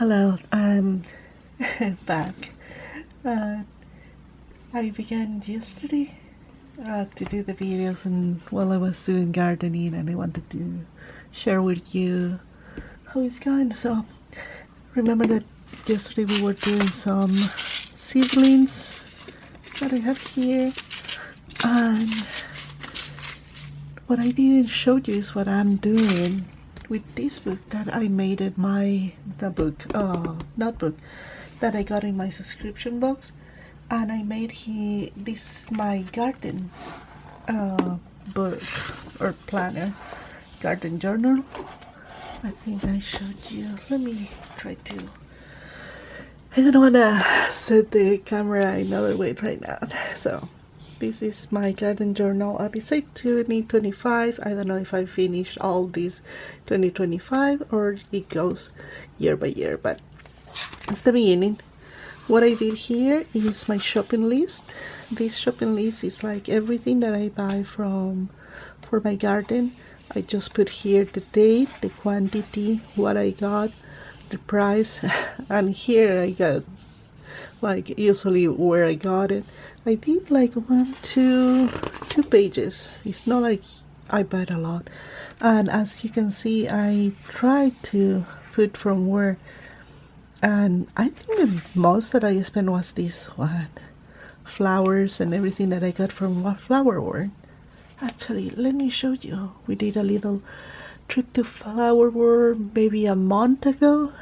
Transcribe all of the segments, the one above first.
Hello, I'm back. Uh, I began yesterday to do the videos, and while I was doing gardening, and I wanted to share with you how it's going. So, remember that yesterday we were doing some seedlings that I have here, and what I didn't show you is what I'm doing with this book that I made in my notebook that I got in my subscription box, and I made this my garden book or planner, garden journal. I think I showed you. Let me try to. I don't want to set the camera another way right now. So this is my garden journal. I decided 2025. I don't know if I finished all these 2025 or it goes year by year, but it's the beginning. What I did here is my shopping list. This shopping list is like everything that I buy for my garden. I just put here the date, the quantity, what I got, the price, and here I got like usually where I got it. I did like two pages. It's not like I bought a lot, and as you can see, I tried to put from where, and I think the most that I spent was this one, flowers and everything that I got from Flower World. Actually, let me show you. We did a little trip to Flower World maybe a month ago.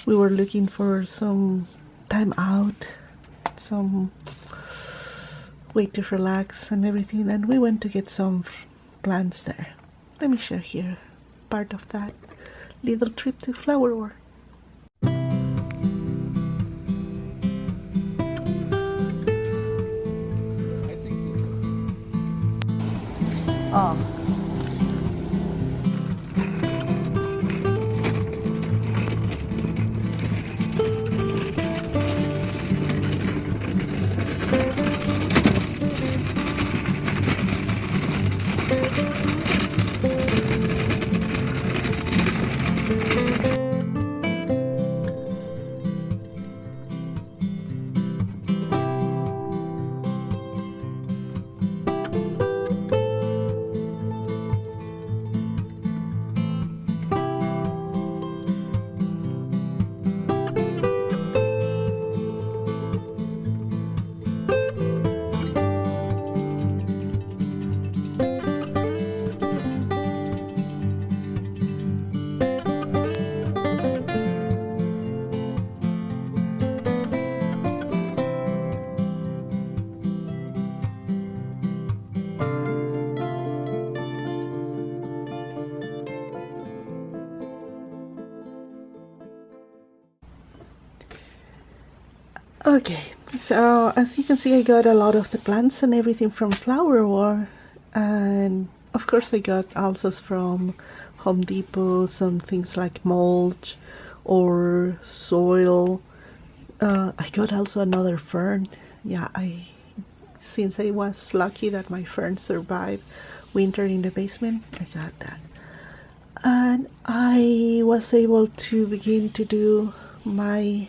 We were looking for some time out, some way to relax and everything, and we went to get some plants there. Let me share here part of that little trip to Flower World. Oh. Okay, so as you can see, I got a lot of the plants and everything from Flower World, and of course I got also from Home Depot some things like mulch or soil. I got also another fern. Yeah, since I was lucky that my fern survived winter in the basement, I got that. And I was able to begin to do my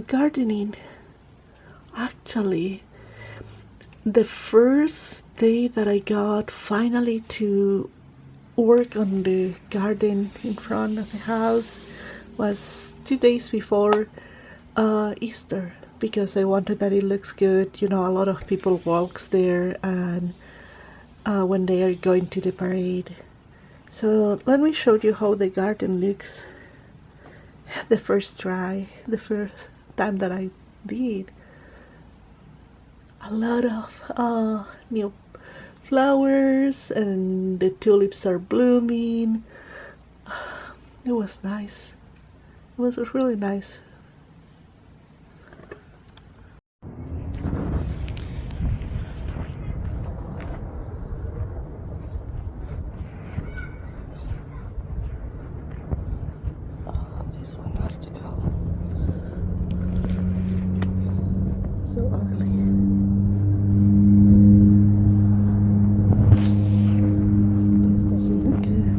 gardening. Actually, the first day that I got finally to work on the garden in front of the house was 2 days before Easter, because I wanted that it looks good. You know, a lot of people walks there, and when they are going to the parade. So let me show you how the garden looks the first time that I did. A lot of new flowers, and the tulips are blooming. It was nice. It was really nice. This one has to go. So ugly. This doesn't look good.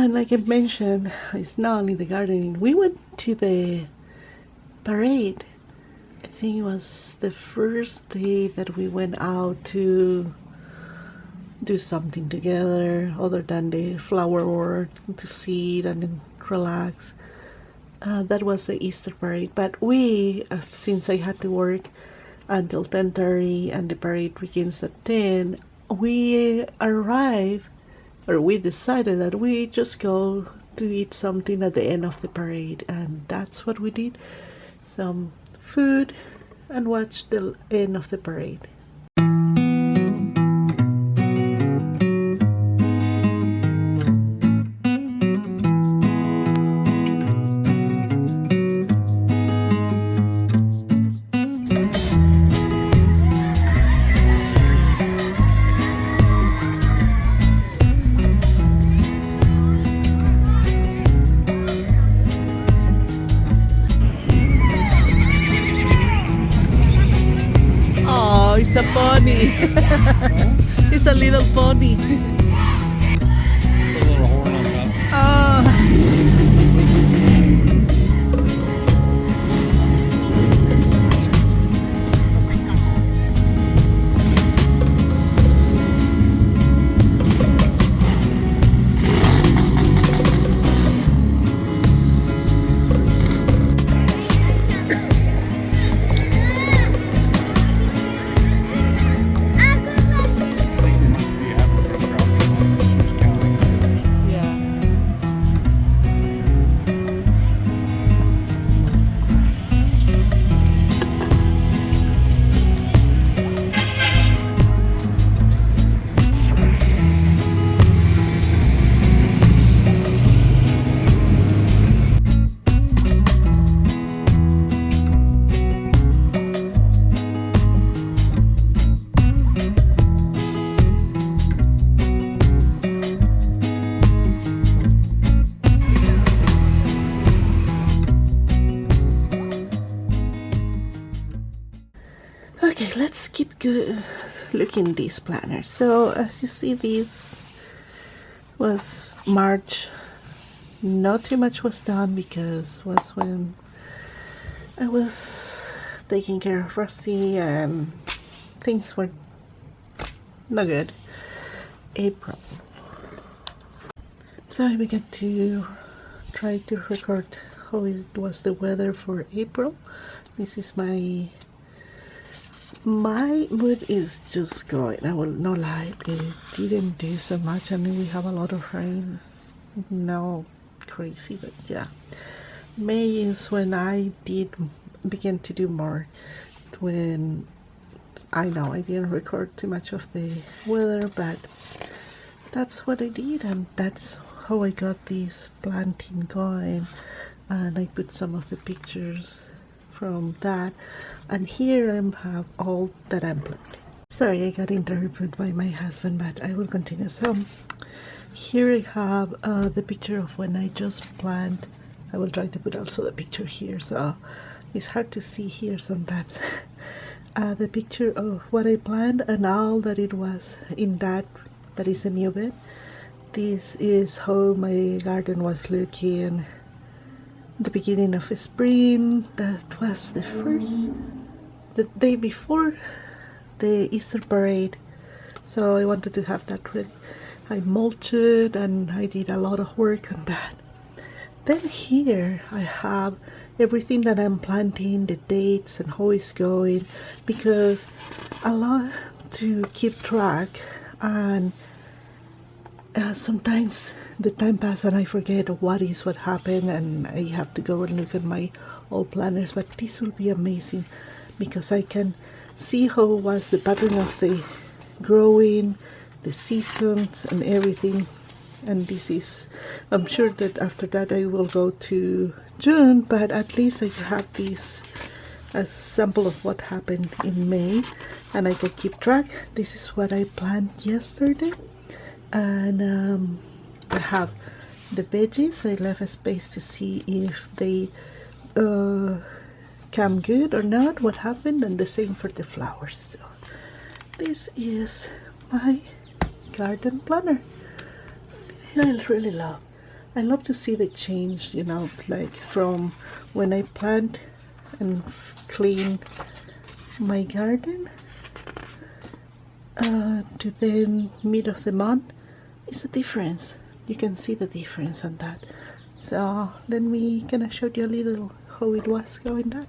And like I mentioned, it's not only the gardening. We went to the parade. I think it was the first day that we went out to do something together other than the flower work, to sit and then relax. That was the Easter parade. But we, since I had to work until 10:30 and the parade begins at 10, we arrived, or we decided that we just go to eat something at the end of the parade, and that's what we did. Some food and watch the end of the parade. Oh, it's a pony. It's a little pony. A little horn on top. Oh. Yeah. Okay, let's keep looking these planners. So as you see, this was March. Not too much was done because was when I was taking care of Rusty and things were not good. April. So I began to try to record how was the weather for April. This is my mood is just going. I will not lie, it didn't do so much. I mean, we have a lot of rain. No crazy, but yeah. May is when I begin to do more. When I know I didn't record too much of the weather, but that's what I did, and that's how I got this planting going. And I put some of the pictures from that, and here I have all that I'm planting. Sorry, I got interrupted by my husband, but I will continue. So here I have the picture of when I just plant. I will try to put also the picture here, so it's hard to see here sometimes. The picture of what I planted and all that it was in that is a new bed. This is how my garden was looking the beginning of spring. That was the day before the Easter parade, so I wanted to have that ready. I mulched and I did a lot of work on that. Then here I have everything that I'm planting, the dates and how it's going, because I love to keep track, and sometimes the time passes and I forget what happened, and I have to go and look at my old planners. But this will be amazing because I can see how was the pattern of the growing, the seasons and everything. And this is, I'm sure that after that I will go to June, but at least I have this as sample of what happened in May, and I can keep track. This is what I planted yesterday, and I have the veggies. I left a space to see if they come good or not, what happened, and the same for the flowers. So this is my garden planner. I really love I love to see the change, you know, like from when I plant and clean my garden to the mid of the month. It's a difference. You can see the difference on that. So let me gonna show you a little how it was going that.